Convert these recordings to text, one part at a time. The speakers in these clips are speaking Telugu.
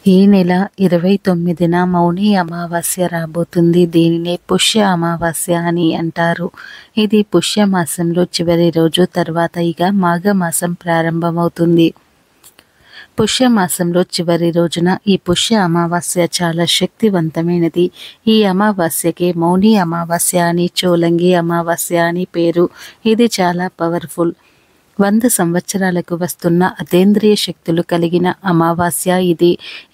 ఈ నెల 29న మౌని అమావాస్య రాబోతుంది. దీనినే పుష్య అమావాస్య అని అంటారు. ఇది పుష్యమాసంలో చివరి రోజు, తర్వాత ఇక మాఘమాసం ప్రారంభమవుతుంది. పుష్యమాసంలో చివరి రోజున ఈ పుష్య అమావాస్య చాలా శక్తివంతమైనది. ఈ అమావాస్యకి మౌని అమావాస్య అని, చోలంగి అమావాస్య అని పేరు. ఇది చాలా పవర్ఫుల్. 100 సంవత్సరాలకు వస్తున్న అతీంద్రియ శక్తులు కలిగిన అమావాస్య ఇది.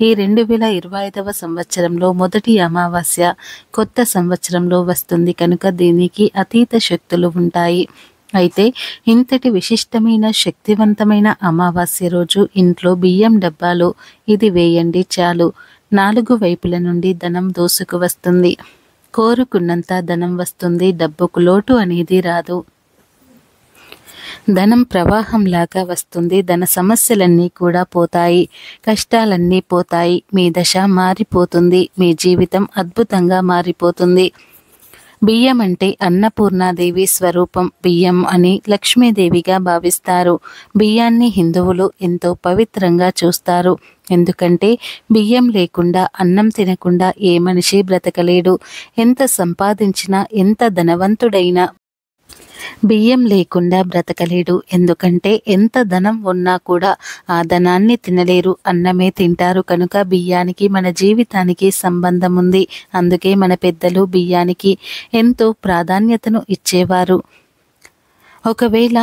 ఈ 2025వ సంవత్సరంలో మొదటి అమావాస్య కొత్త సంవత్సరంలో వస్తుంది కనుక దీనికి అతీత శక్తులు ఉంటాయి. అయితే ఇంతటి విశిష్టమైన శక్తివంతమైన అమావాస్య రోజు ఇంట్లో బియ్యం డబ్బాలో ఇది వేయండి చాలు. 4 వైపుల నుండి ధనం దూసుకు వస్తుంది. కోరుకున్నంత ధనం వస్తుంది. డబ్బుకు లోటు అనేది రాదు. ధనం ప్రవాహంలాగా వస్తుంది. ధన సమస్యలన్నీ కూడా పోతాయి. కష్టాలన్నీ పోతాయి. మీ దశ మారిపోతుంది. మీ జీవితం అద్భుతంగా మారిపోతుంది. బియ్యం అంటే అన్నపూర్ణాదేవి స్వరూపం. బియ్యం అని లక్ష్మీదేవిగా భావిస్తారు. బియ్యాన్ని హిందువులు ఎంతో పవిత్రంగా చూస్తారు. ఎందుకంటే బియ్యం లేకుండా, అన్నం తినకుండా ఏ మనిషి బ్రతకలేడు. ఎంత సంపాదించినా, ఎంత ధనవంతుడైనా బియ్యం లేకుండా బ్రతకలేడు. ఎందుకంటే ఎంత ధనం ఉన్నా కూడా ఆ ధనాన్ని తినలేరు, అన్నమే తింటారు. కనుక బియ్యానికి మన జీవితానికి సంబంధం ఉంది. అందుకే మన పెద్దలు బియ్యానికి ఎంతో ప్రాధాన్యతను ఇచ్చేవారు. ఒకవేళ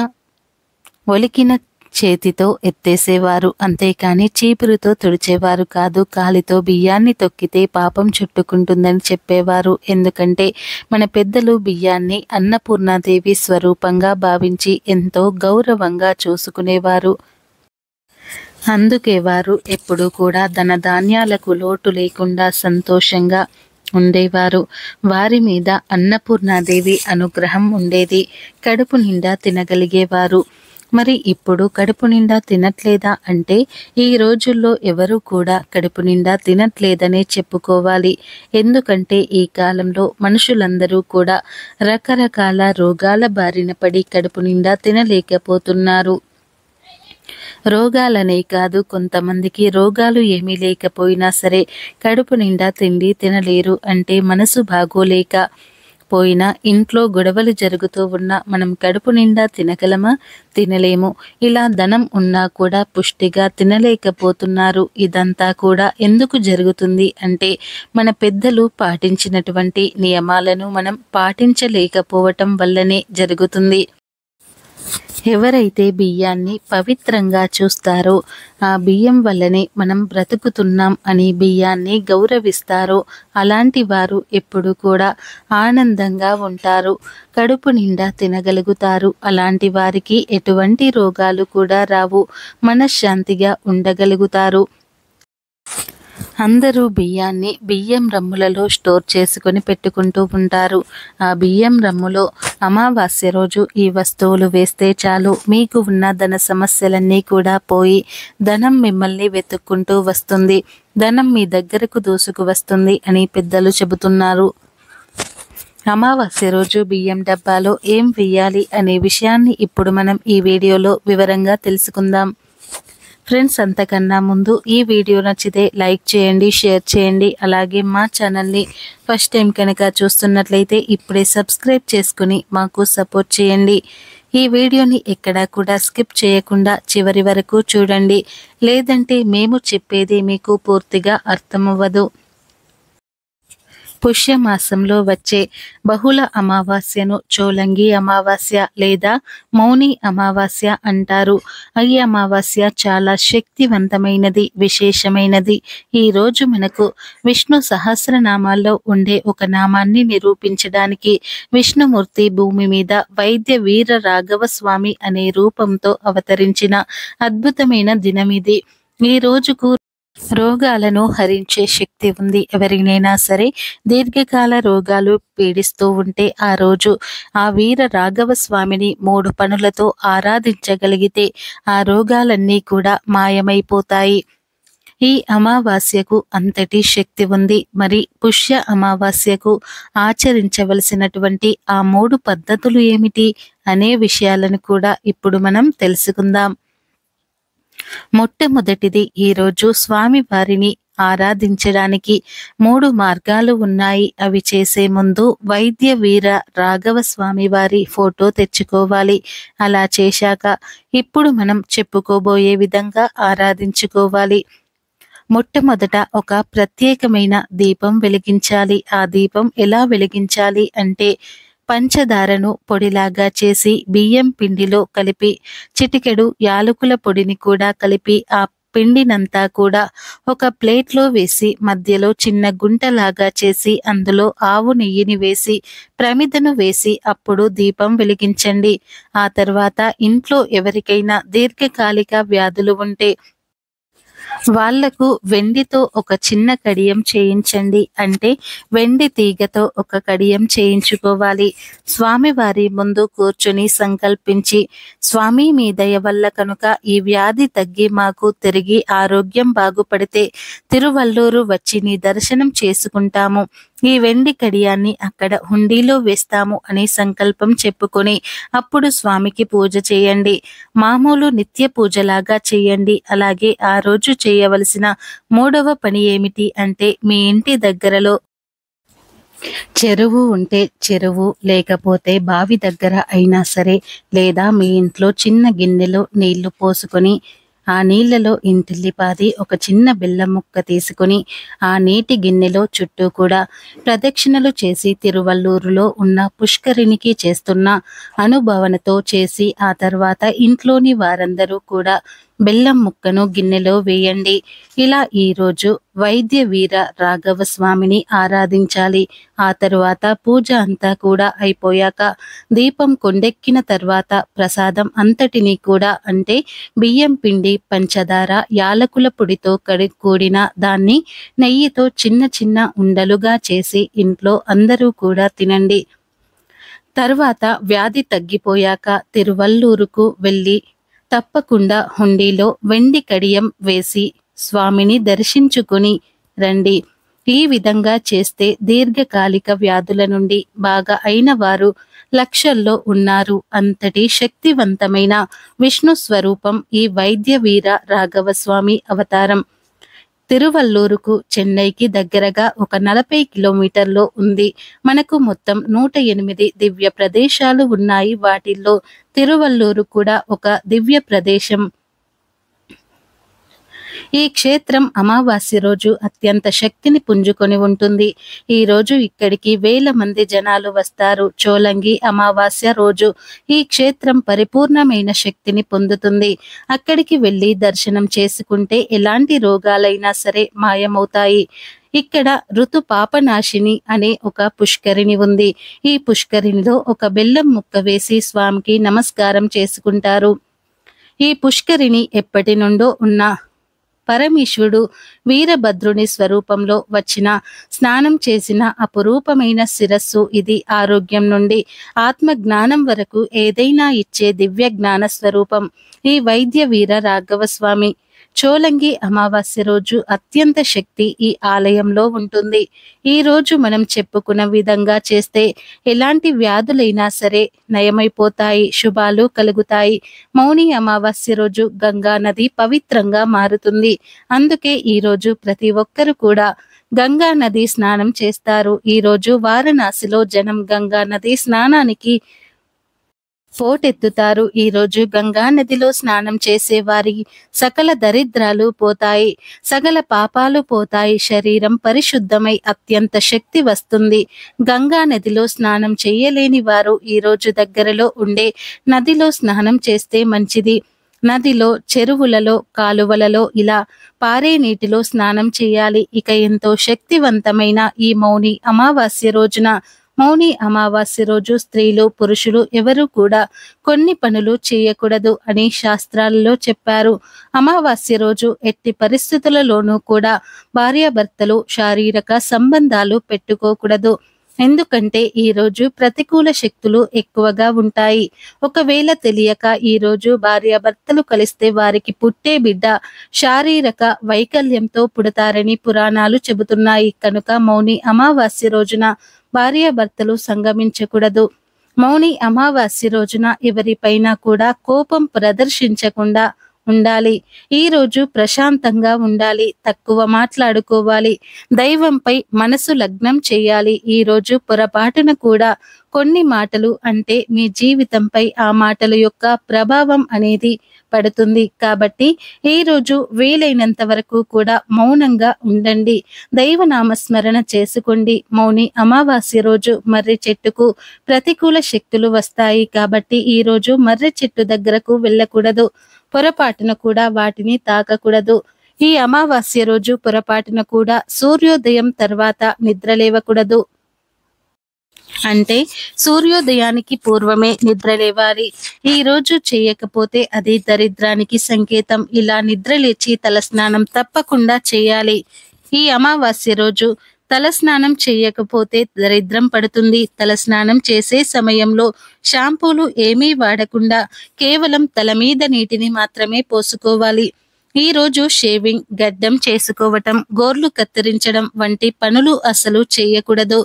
ఒలికిన చేతితో ఎత్తేసేవారు, అంతేకాని చీపురుతో తుడిచేవారు కాదు. కాలితో బియ్యాన్ని తొక్కితే పాపం చుట్టుకుంటుందని చెప్పేవారు. ఎందుకంటే మన పెద్దలు బియ్యాన్ని అన్నపూర్ణాదేవి స్వరూపంగా భావించి ఎంతో గౌరవంగా చూసుకునేవారు. అందుకే వారు ఎప్పుడూ కూడా ధనధాన్యాలకు లోటు లేకుండా సంతోషంగా ఉండేవారు. వారి మీద అన్నపూర్ణాదేవి అనుగ్రహం ఉండేది. కడుపు నిండా తినగలిగేవారు. మరి ఇప్పుడు కడుపు నిండా తినట్లేదా అంటే ఈ రోజుల్లో ఎవరు కూడా కడుపు నిండా తినట్లేదనే చెప్పుకోవాలి. ఎందుకంటే ఈ కాలంలో మనుషులందరూ కూడా రకరకాల రోగాల బారిన పడి కడుపు నిండా తినలేకపోతున్నారు. రోగాలనే కాదు, కొంతమందికి రోగాలు ఏమీ లేకపోయినా సరే కడుపు నిండా తిండి తినలేరు. అంటే మనసు బాగోలేక పోయినా, ఇంట్లో గొడవలు జరుగుతూ ఉన్నా మనం కడుపు నిండా తినగలమా? తినలేము. ఇలా ధనం ఉన్నా కూడా పుష్టిగా తినలేకపోతున్నారు. ఇదంతా కూడా ఎందుకు జరుగుతుంది అంటే మన పెద్దలు పాటించినటువంటి నియమాలను మనం పాటించలేకపోవటం వల్లనే జరుగుతుంది. ఎవరైతే బియ్యాన్ని పవిత్రంగా చూస్తారో, ఆ బియ్యం వల్లనే మనం బ్రతుకుతున్నాం అని బియ్యాన్ని గౌరవిస్తారో అలాంటి వారు ఎప్పుడు కూడా ఆనందంగా ఉంటారు. కడుపు నిండా తినగలుగుతారు. అలాంటి వారికి ఎటువంటి రోగాలు కూడా రావు. మనశ్శాంతిగా ఉండగలుగుతారు. అందరూ బియ్యాన్ని బియ్యం రమ్ములలో స్టోర్ చేసుకొని పెట్టుకుంటూ ఉంటారు. ఆ బియ్యం రమ్ములో అమావాస్య రోజు ఈ వస్తువులు వేస్తే చాలు, మీకు ఉన్న ధన సమస్యలన్నీ కూడా పోయి ధనం మిమ్మల్ని వెతుక్కుంటూ వస్తుంది. ధనం మీ దగ్గరకు దూసుకు వస్తుంది అని పెద్దలు చెబుతున్నారు. అమావాస్య రోజు బియ్యం డబ్బాలో ఏం వేయాలి అనే విషయాన్ని ఇప్పుడు మనం ఈ వీడియోలో వివరంగా తెలుసుకుందాం. ఫ్రెండ్స్, అంతకన్నా ముందు ఈ వీడియో నచ్చితే లైక్ చేయండి, షేర్ చేయండి. అలాగే మా ఛానల్ని ఫస్ట్ టైం కనుక చూస్తున్నట్లయితే ఇప్పుడే సబ్స్క్రైబ్ చేసుకుని మాకు సపోర్ట్ చేయండి. ఈ వీడియోని ఎక్కడా కూడా స్కిప్ చేయకుండా చివరి వరకు చూడండి. లేదంటే మేము చెప్పేది మీకు పూర్తిగా అర్థమవ్వదు. పుష్యమాసంలో వచ్చే బహుళ అమావాస్యను చోలంగి అమావాస్య లేదా మౌని అమావాస్య అంటారు. ఈ అమావాస్య చాలా శక్తివంతమైనది, విశేషమైనది. ఈ రోజు మనకు విష్ణు సహస్రనామాల్లో ఉండే ఒక నామాన్ని నిరూపించడానికి విష్ణుమూర్తి భూమి మీద వైద్య వీర రాఘవ స్వామి అనే రూపంతో అవతరించిన అద్భుతమైన దినమిది. ఈ రోజుకు రోగాలను హరించే శక్తి ఉంది. ఎవరినైనా సరే దీర్ఘకాల రోగాలు పీడిస్తూ ఉంటే ఆ రోజు ఆ వీర రాఘవ స్వామిని 3 పనులతో ఆరాధించగలిగితే ఆ రోగాలన్నీ కూడా మాయమైపోతాయి. ఈ అమావాస్యకు అంతటి శక్తి ఉంది. మరి పుష్య అమావాస్యకు ఆచరించవలసినటువంటి ఆ 3 పద్ధతులు ఏమిటి అనే విషయాలను కూడా ఇప్పుడు మనం తెలుసుకుందాం. మొట్టమొదటిది, ఈరోజు స్వామి వారిని ఆరాధించడానికి 3 మార్గాలు ఉన్నాయి. అవి చేసే ముందు వైద్య వీర రాఘవ స్వామి వారి ఫోటో తెచ్చుకోవాలి. అలా చేశాక ఇప్పుడు మనం చెప్పుకోబోయే విధంగా ఆరాధించుకోవాలి. మొట్టమొదట ఒక ప్రత్యేకమైన దీపం వెలిగించాలి. ఆ దీపం ఎలా వెలిగించాలి అంటే పంచదారను పొడిలాగా చేసి బియ్యం పిండిలో కలిపి చిటికెడు యాలకుల పొడిని కూడా కలిపి ఆ పిండినంతా కూడా ఒక ప్లేట్లో వేసి మధ్యలో చిన్న గుంటలాగా చేసి అందులో ఆవు నెయ్యిని వేసి ప్రమిదను వేసి అప్పుడు దీపం వెలిగించండి. ఆ తర్వాత ఇంట్లో ఎవరికైనా దీర్ఘకాలిక వ్యాధులు ఉంటే వాళ్లకు వెండితో ఒక చిన్న కడియం చేయించండి. అంటే వెండి తీగతో ఒక కడియం చేయించుకోవాలి. స్వామివారి ముందు కూర్చుని సంకల్పించి, స్వామి మీ దయ వల్ల కనుక ఈ వ్యాధి తగ్గి మాకు తిరిగి ఆరోగ్యం బాగుపడితే తిరువల్లూరు వచ్చి నీ దర్శనం చేసుకుంటాము. ఈ వెండి కడియాన్ని అక్కడ హుండీలో వేస్తాము అని సంకల్పం చెప్పుకొని అప్పుడు స్వామికి పూజ చేయండి. మామూలు నిత్య పూజలాగా చేయండి. అలాగే ఆ రోజు చేయవలసిన 3వ పని ఏమిటి అంటే మీ ఇంటి దగ్గరలో చెరువు ఉంటే చెరువు, లేకపోతే బావి దగ్గర అయినా సరే, లేదా మీ ఇంట్లో చిన్న గిన్నెలో నీళ్లు పోసుకొని ఆ నీళ్లలో ఇంటిల్లిపాది ఒక చిన్న బెల్లం ముక్క తీసుకుని ఆ నీటి గిన్నెలో చుట్టూ కూడా ప్రదక్షిణలు చేసి తిరువల్లూరులో ఉన్న పుష్కరిణికి చేస్తున్న అనుభవనతో చేసి ఆ తర్వాత ఇంట్లోని వారందరూ కూడా బెల్లం ముక్కను గిన్నెలో వేయండి. ఇలా ఈరోజు వైద్య వీర రాఘవ స్వామిని ఆరాధించాలి. ఆ తరువాత పూజ అంతా కూడా అయిపోయాక దీపం కొండెక్కిన తర్వాత ప్రసాదం అంతటినీ కూడా అంటే బియ్యం పిండి, పంచదార, యాలకుల పొడితో కూడిన దాన్ని నెయ్యితో చిన్న చిన్న ఉండలుగా చేసి ఇంట్లో అందరూ కూడా తినండి. తర్వాత వ్యాధి తగ్గిపోయాక తిరువల్లూరుకు వెళ్ళి తప్పకుండా హుండీలో వెండి కడియం వేసి స్వామిని దర్శించుకుని రండి. ఈ విధంగా చేస్తే దీర్ఘకాలిక వ్యాధుల నుండి బాగా అయిన వారు లక్షల్లో ఉన్నారు. అంతటి శక్తివంతమైన విష్ణు స్వరూపం ఈ వైద్య వీర రాఘవ స్వామి అవతారం. తిరువల్లూరుకు చెన్నైకి దగ్గరగా ఒక 40 కిలోమీటర్లో ఉంది. మనకు మొత్తం 108 దివ్య ప్రదేశాలు ఉన్నాయి. వాటిల్లో తిరువల్లూరు కూడా ఒక దివ్య ప్రదేశం. ఈ క్షేత్రం అమావాస్య రోజు అత్యంత శక్తిని పుంజుకొని ఉంటుంది. ఈ రోజు ఇక్కడికి వేల మంది జనాలు వస్తారు. చోలంగి అమావాస్య రోజు ఈ క్షేత్రం పరిపూర్ణమైన శక్తిని పొందుతుంది. అక్కడికి వెళ్ళి దర్శనం చేసుకుంటే ఎలాంటి రోగాలైనా సరే మాయమవుతాయి. ఇక్కడ ఋతు పాపనాశిని అనే ఒక పుష్కరిణి ఉంది. ఈ పుష్కరిణిలో ఒక బెల్లం ముక్క వేసి స్వామికి నమస్కారం చేసుకుంటారు. ఈ పుష్కరిణి ఎప్పటి నుండో ఉన్న పరమేశ్వరుడు వీరభద్రుని స్వరూపంలో వచ్చిన స్నానం చేసిన అపురూపమైన శిరస్సు ఇది. ఆరోగ్యం నుండి ఆత్మ జ్ఞానం వరకు ఏదైనా ఇచ్చే దివ్య జ్ఞాన స్వరూపం ఈ వైద్య వీర రాఘవ స్వామి. చోలంగి అమావాస్య రోజు అత్యంత శక్తి ఈ ఆలయంలో ఉంటుంది. ఈ రోజు మనం చెప్పుకున్న విధంగా చేస్తే ఎలాంటి వ్యాధులైనా సరే నయమైపోతాయి, శుభాలు కలుగుతాయి. మౌని అమావాస్య రోజు గంగా నది పవిత్రంగా మారుతుంది. అందుకే ఈ రోజు ప్రతి ఒక్కరు కూడా గంగా నది స్నానం చేస్తారు. ఈ రోజు వారణాసిలో జనం గంగా నది స్నానానికి పోటెత్తుతారు. ఈ రోజు గంగా నదిలో స్నానం చేసే వారి సకల దరిద్రాలు పోతాయి, సకల పాపాలు పోతాయి, శరీరం పరిశుద్ధమై అత్యంత శక్తి వస్తుంది. గంగా నదిలో స్నానం చేయలేని వారు ఈ రోజు దగ్గరలో ఉండే నదిలో స్నానం చేస్తే మంచిది. నదిలో, చెరువులలో, కాలువలలో ఇలా పారే నీటిలో స్నానం చేయాలి. ఇక ఎంతో శక్తివంతమైన ఈ మౌని అమావాస్య రోజున మౌని అమావాస్య రోజు స్త్రీలు, పురుషులు ఎవరు కూడా కొన్ని పనులు చేయకూడదు అని శాస్త్రాలలో చెప్పారు. అమావాస్య రోజు ఎట్టి పరిస్థితులలోనూ కూడా భార్యాభర్తలు శారీరక సంబంధాలు పెట్టుకోకూడదు. ఎందుకంటే ఈ రోజు ప్రతికూల శక్తులు ఎక్కువగా ఉంటాయి. ఒకవేళ తెలియక ఈ రోజు భార్యాభర్తలు కలిస్తే వారికి పుట్టే బిడ్డ శారీరక వైకల్యంతో పుడతారని పురాణాలు చెబుతున్నాయి. కనుక మౌని అమావాస్య రోజున భార్యాభర్తలు సంగమించకూడదు. మౌని అమావాస్య రోజున ఎవరిపైన కూడా కోపం ప్రదర్శించకుండా ఉండాలి. ఈరోజు ప్రశాంతంగా ఉండాలి. తక్కువ మాట్లాడుకోవాలి. దైవంపై మనసు లగ్నం చేయాలి. ఈరోజు పొరపాటున కూడా కొన్ని మాటలు అంటే మీ జీవితంపై ఆ మాటల యొక్క ప్రభావం అనేది పడుతుంది. కాబట్టి ఈరోజు వీలైనంత వరకు కూడా మౌనంగా ఉండండి. దైవనామస్మరణ చేసుకోండి. మౌని అమావాస్య రోజు మర్రి చెట్టుకు ప్రతికూల శక్తులు వస్తాయి. కాబట్టి ఈరోజు మర్రి చెట్టు దగ్గరకు వెళ్ళకూడదు. పొరపాటున కూడా వాటిని తాకకూడదు. ఈ అమావాస్య రోజు పొరపాటున కూడా సూర్యోదయం తర్వాత నిద్రలేవకూడదు. అంటే సూర్యోదయానికి పూర్వమే నిద్రలేవాలి. ఈ రోజు చేయకపోతే అది దరిద్రానికి సంకేతం. ఇలా నిద్రలేచి తలస్నానం తప్పకుండా చేయాలి. ఈ అమావాస్య రోజు తలస్నానం చేయకపోతే దరిద్రం పడుతుంది. తలస్నానం చేసే సమయంలో షాంపూలు ఏమీ వాడకుండా కేవలం తల మీద నీటిని మాత్రమే పోసుకోవాలి. ఈ రోజు షేవింగ్, గడ్డం చేసుకోవటం, గోర్లు కత్తిరించడం వంటి పనులు అసలు చేయకూడదు.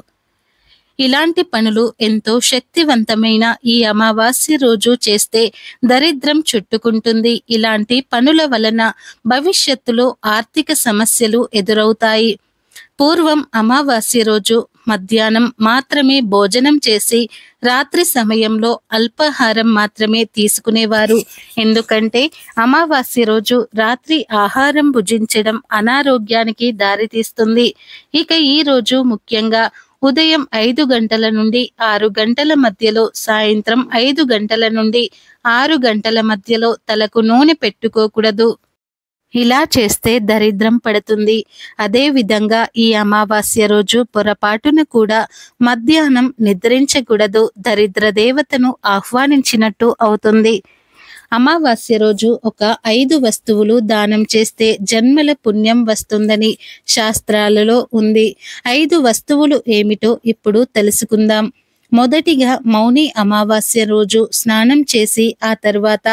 ఇలాంటి పనులు ఎంతో శక్తివంతమైన ఈ అమావాస్య రోజు చేస్తే దరిద్రం చుట్టుకుంటుంది. ఇలాంటి పనుల వలన భవిష్యత్తులో ఆర్థిక సమస్యలు ఎదురవుతాయి. పూర్వం అమావాస్య రోజు మధ్యాహ్నం మాత్రమే భోజనం చేసి రాత్రి సమయంలో అల్పాహారం మాత్రమే తీసుకునేవారు. ఎందుకంటే అమావాస్య రోజు రాత్రి ఆహారం భుజించడం అనారోగ్యానికి దారితీస్తుంది. ఇక ఈ రోజు ముఖ్యంగా ఉదయం 5 గంటల నుండి 6 గంటల మధ్యలో, సాయంత్రం 5 గంటల నుండి 6 గంటల మధ్యలో తలకు నూనె పెట్టుకోకూడదు. ఇలా చేస్తే దరిద్రం పడుతుంది. అదే విధంగా ఈ అమావాస్య రోజు పొరపాటున కూడా మధ్యాహ్నం నిద్రించకూడదు. దరిద్ర దేవతను ఆహ్వానించినట్టు అవుతుంది. అమావాస్య రోజు ఒక 5 వస్తువులు దానం చేస్తే జన్మల పుణ్యం వస్తుందని శాస్త్రాలలో ఉంది. 5 వస్తువులు ఏమిటో ఇప్పుడు తెలుసుకుందాం. మొదటిగా మౌని అమావాస్య రోజు స్నానం చేసి ఆ తర్వాత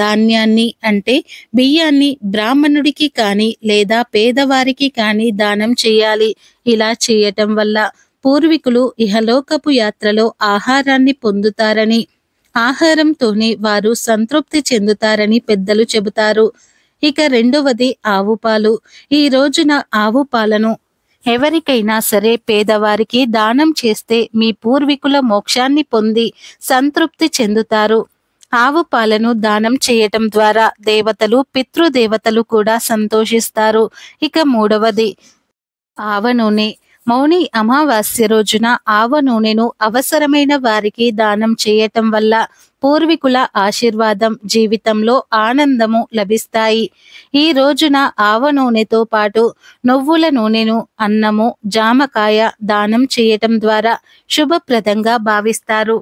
ధాన్యాన్ని అంటే బియ్యాన్ని బ్రాహ్మణుడికి కానీ లేదా పేదవారికి కానీ దానం చేయాలి. ఇలా చేయటం వల్ల పూర్వీకులు ఇహలోకపు యాత్రలో ఆహారాన్ని పొందుతారని, ఆహారంతోనే వారు సంతృప్తి చెందుతారని పెద్దలు చెబుతారు. ఇక రెండవది ఆవు పాలు. ఈ రోజున ఆవు పాలను ఎవరికైనా సరే పేదవారికి దానం చేస్తే మీ పూర్వీకుల మోక్షాన్ని పొంది సంతృప్తి చెందుతారు. ఆవు పాలను దానం చేయటం ద్వారా దేవతలు, పితృదేవతలు కూడా సంతోషిస్తారు. ఇక మూడవది ఆవ నూనె. మౌని అమావాస్య రోజున ఆవ నూనెను అవసరమైన వారికి దానం చేయటం వల్ల పూర్వీకుల ఆశీర్వాదం, జీవితంలో ఆనందము లభిస్తాయి. ఈ రోజున ఆవ నూనెతో పాటు నువ్వుల నూనెను, అన్నము, జామకాయ దానం చేయటం ద్వారా శుభప్రదంగా భావిస్తారు.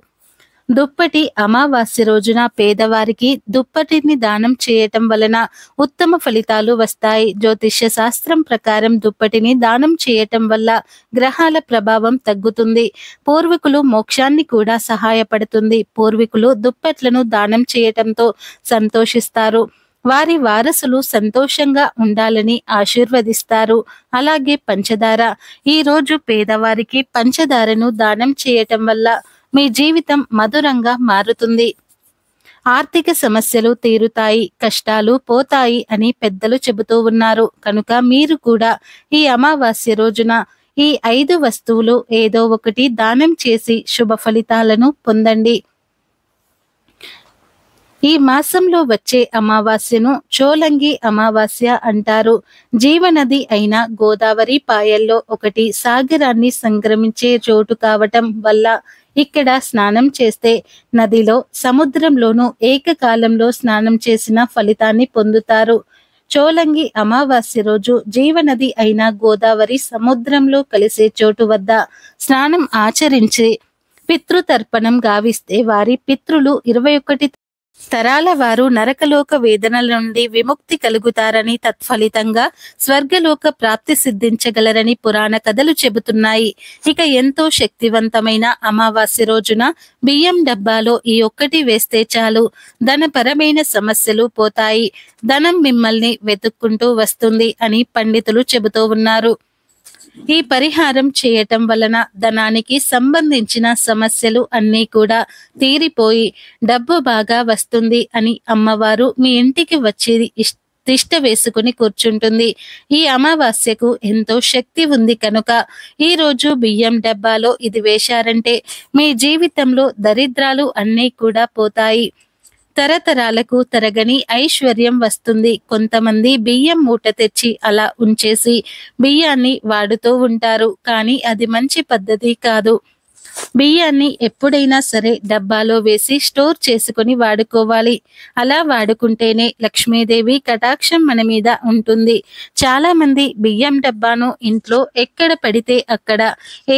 దుప్పటి అమావాస్య రోజున పేదవారికి దుప్పటిని దానం చేయటం వలన ఉత్తమ ఫలితాలు వస్తాయి. జ్యోతిష్య శాస్త్రం ప్రకారం దుప్పటిని దానం చేయటం వల్ల గ్రహాల ప్రభావం తగ్గుతుంది. పూర్వీకులు మోక్షాన్ని కూడా సహాయపడుతుంది. పూర్వీకులు దుప్పట్లను దానం చేయటంతో సంతోషిస్తారు. వారి వారసులు సంతోషంగా ఉండాలని ఆశీర్వదిస్తారు. అలాగే పంచదార. ఈ రోజు పేదవారికి పంచదారను దానం చేయటం వల్ల మీ జీవితం మధురంగా మారుతుంది. ఆర్థిక సమస్యలు తీరుతాయి, కష్టాలు పోతాయి అని పెద్దలు చెబుతూ ఉన్నారు. కనుక మీరు కూడా ఈ అమావాస్య రోజున ఈ 5 వస్తువులు ఏదో ఒకటి దానం చేసి శుభ ఫలితాలను పొందండి. ఈ మాసంలో వచ్చే అమావాస్యను చోలంగి అమావాస్య అంటారు. జీవనది అయిన గోదావరి పాయల్లో ఒకటి సాగరాన్ని సంక్రమించే చోటు కావటం వల్ల ఇక్కడ స్నానం చేస్తే నదిలో, సముద్రంలోనూ ఏకకాలంలో స్నానం చేసిన ఫలితాన్ని పొందుతారు. చోలంగి అమావాస్య రోజు జీవనది అయిన గోదావరి సముద్రంలో కలిసే చోటు వద్ద స్నానం ఆచరించి పితృతర్పణం గావిస్తే వారి పితృలు 21 తరాల వారు నరకలోక వేదనల నుండి విముక్తి కలుగుతారని, తత్ఫలితంగా స్వర్గలోక ప్రాప్తి సిద్ధించగలరని పురాణ కథలు చెబుతున్నాయి. ఇక ఎంతో శక్తివంతమైన అమావాస్య రోజున బియ్యం డబ్బాలో ఈ ఒక్కటి వేస్తే చాలు, ధనపరమైన సమస్యలు పోతాయి, ధనం మిమ్మల్ని వెతుక్కుంటూ వస్తుంది అని పండితులు చెబుతూ ఉన్నారు. ఈ పరిహారం చేయటం వలన ధనానికి సంబంధించిన సమస్యలు అన్నీ కూడా తీరిపోయి డబ్బు బాగా వస్తుంది అని అమ్మవారు మీ ఇంటికి వచ్చేది తిష్ట వేసుకుని కూర్చుంటుంది. ఈ అమావాస్యకు ఎంతో శక్తి ఉంది కనుక ఈ రోజు బియ్యం డబ్బాలో ఇది వేశారంటే మీ జీవితంలో దరిద్రాలు అన్నీ కూడా పోతాయి. తరతరాలకు తరగని ఐశ్వర్యం వస్తుంది. కొంతమంది బియ్యం మూట తెచ్చి అలా ఉంచేసి బియ్యాన్ని వాడుతూ ఉంటారు, కానీ అది మంచి పద్ధతి కాదు. బియ్యాన్ని ఎప్పుడైనా సరే డబ్బాలో వేసి స్టోర్ చేసుకుని వాడుకోవాలి. అలా వాడుకుంటేనే లక్ష్మీదేవి కటాక్షం మన మీద ఉంటుంది. చాలా మంది బియ్యం డబ్బాను ఇంట్లో ఎక్కడ పడితే అక్కడ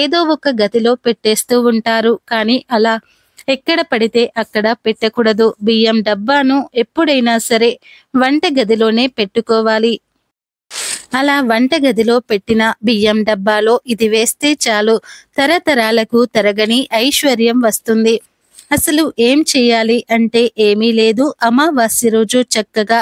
ఏదో ఒక గదిలో పెట్టేస్తూ ఉంటారు, కానీ అలా ఎక్కడ పడితే అక్కడ పెట్టకూడదు. బియ్యం డబ్బాను ఎప్పుడైనా సరే వంట గదిలోనే పెట్టుకోవాలి. అలా వంటగదిలో పెట్టిన బియ్యం డబ్బాలో ఇది వేస్తే చాలు, తరతరాలకు తరగని ఐశ్వర్యం వస్తుంది. అసలు ఏం చేయాలి అంటే ఏమీ లేదు. అమావాస్య రోజు చక్కగా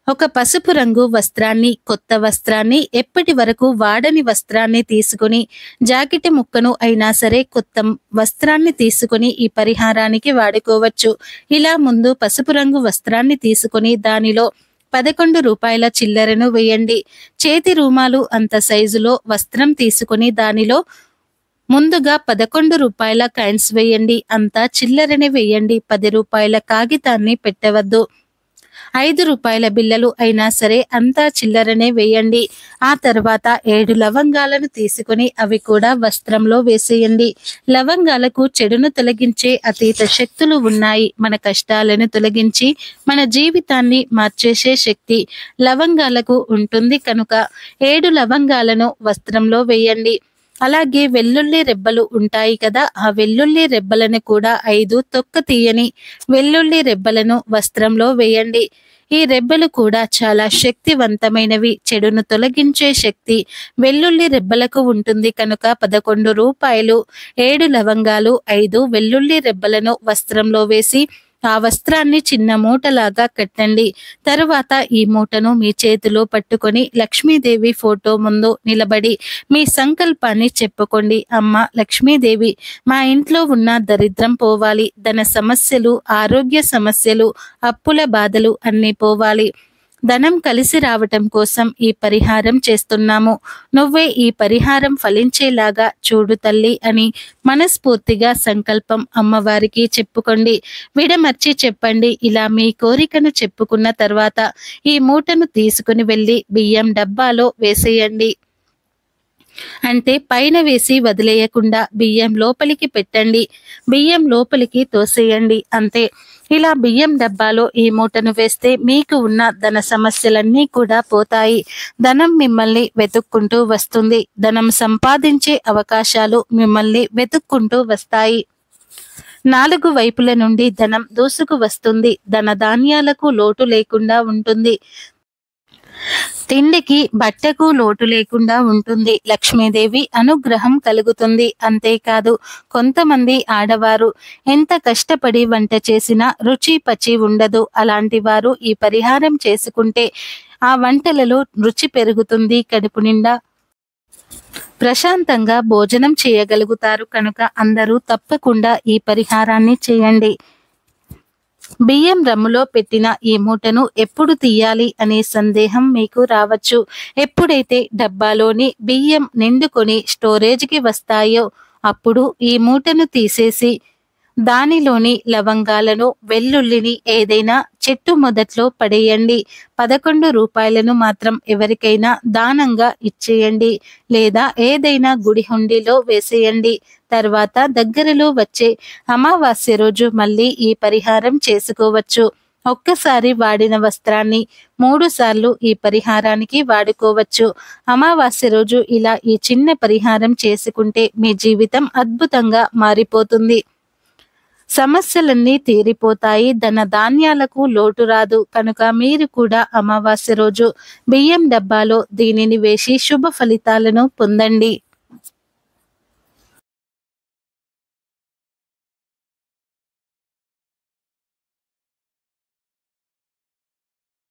ఒక పసుపు రంగు వస్త్రాన్ని, కొత్త వస్త్రాన్ని, ఎప్పటి వరకు వాడని వస్త్రాన్ని తీసుకుని, జాకెట్ ముక్కను అయినా సరే కొత్త వస్త్రాన్ని తీసుకుని ఈ పరిహారానికి వాడుకోవచ్చు. ఇలా ముందు పసుపు రంగు వస్త్రాన్ని తీసుకుని దానిలో 11 రూపాయల చిల్లరను వేయండి. చేతి రూమాలు అంత సైజులో వస్త్రం తీసుకుని దానిలో ముందుగా 11 రూపాయల కాయిన్స్ వేయండి. అంతా చిల్లరని వేయండి. 10 రూపాయల కాగితాన్ని పెట్టవద్దు. 5 రూపాయల బిళ్ళలు అయినా సరే అంతా చిల్లరనే వేయండి. ఆ తర్వాత 7 లవంగాలను తీసుకుని అవి కూడా వస్త్రంలో వేసేయండి. లవంగాలకు చెడును తొలగించే అతీత శక్తులు ఉన్నాయి. మన కష్టాలను తొలగించి మన జీవితాన్ని మార్చేసే శక్తి లవంగాలకు ఉంటుంది కనుక 7 లవంగాలను వస్త్రంలో వేయండి. అలాగే వెల్లుల్లి రెబ్బలు ఉంటాయి కదా, ఆ వెల్లుల్లి రెబ్బలను కూడా 5 తొక్క తీయని వెల్లుల్లి రెబ్బలను వస్త్రంలో వేయండి. ఈ రెబ్బలు కూడా చాలా శక్తివంతమైనవి. చెడును తొలగించే శక్తి వెల్లుల్లి రెబ్బలకు ఉంటుంది కనుక 11 రూపాయలు, 7 లవంగాలు, 5 వెల్లుల్లి రెబ్బలను వస్త్రంలో వేసి ఆ వస్త్రాన్ని చిన్న మూటలాగా కట్టండి. తరువాత ఈ మూటను మీ చేతిలో పట్టుకొని లక్ష్మీదేవి ఫోటో ముందు నిలబడి మీ సంకల్పాన్ని చెప్పుకోండి. అమ్మ లక్ష్మీదేవి, మా ఇంట్లో ఉన్న దరిద్రం పోవాలి, ధన సమస్యలు, ఆరోగ్య సమస్యలు, అప్పుల బాధలు అన్నీ పోవాలి. ధనం కలిసి రావటం కోసం ఈ పరిహారం చేస్తున్నాము. నువ్వే ఈ పరిహారం ఫలించేలాగా చూడు తల్లి అని మనస్ఫూర్తిగా సంకల్పం అమ్మవారికి చెప్పుకోండి. విడమర్చి చెప్పండి. ఇలా మీ కోరికను చెప్పుకున్న తర్వాత ఈ మూటను తీసుకుని వెళ్ళి బియ్యం డబ్బాలో వేసేయండి. అంటే పైన వేసి వదిలేయకుండా బియ్యం లోపలికి పెట్టండి. బియ్యం లోపలికి తోసేయండి. అంతే. ఇలా బియ్యం డబ్బాలో ఈ మూటను వేస్తే మీకు ఉన్న ధన సమస్యలన్నీ కూడా పోతాయి. ధనం మిమ్మల్ని వెతుక్కుంటూ వస్తుంది. ధనం సంపాదించే అవకాశాలు మిమ్మల్ని వెతుక్కుంటూ వస్తాయి. 4 వైపుల నుండి ధనం దూసుకు వస్తుంది. ధన ధాన్యాలకు లోటు లేకుండా ఉంటుంది. తిండికి బట్టకు లోటు లేకుండా ఉంటుంది. లక్ష్మీదేవి అనుగ్రహం కలుగుతుంది. అంతేకాదు, కొంతమంది ఆడవారు ఎంత కష్టపడి వంట చేసినా రుచి పచి ఉండదు. అలాంటి వారు ఈ పరిహారం చేసుకుంటే ఆ వంటలలో రుచి పెరుగుతుంది. కడుపు నిండా ప్రశాంతంగా భోజనం చేయగలుగుతారు. కనుక అందరూ తప్పకుండా ఈ పరిహారాన్ని చేయండి. బియ్యం రమ్ములో పెట్టిన ఈ మూటను ఎప్పుడు తీయాలి అనే సందేహం మీకు రావచ్చు. ఎప్పుడైతే డబ్బాలోని బియ్యం నిండుకొని స్టోరేజ్కి వస్తాయో అప్పుడు ఈ మూటను తీసేసి దానిలోని లవంగాలను, వెల్లుల్లిని ఏదైనా చెట్టు మొదట్లో పడేయండి. 11 రూపాయలను మాత్రం ఎవరికైనా దానంగా ఇచ్చేయండి, లేదా ఏదైనా గుడి హుండీలో వేసేయండి. తర్వాత దగ్గరలో వచ్చే అమావాస్య రోజు మళ్ళీ ఈ పరిహారం చేసుకోవచ్చు. ఒక్కసారి వాడిన వస్త్రాన్ని 3 సార్లు ఈ పరిహారానికి వాడుకోవచ్చు. అమావాస్య రోజు ఇలా ఈ చిన్న పరిహారం చేసుకుంటే మీ జీవితం అద్భుతంగా మారిపోతుంది. సమస్యలన్నీ తీరిపోతాయి. ధన ధాన్యాలకు లోటు రాదు. కనుక మీరు కూడా అమావాస్య రోజు బియ్యం డబ్బాలో దీనిని వేసి శుభ ఫలితాలను పొందండి.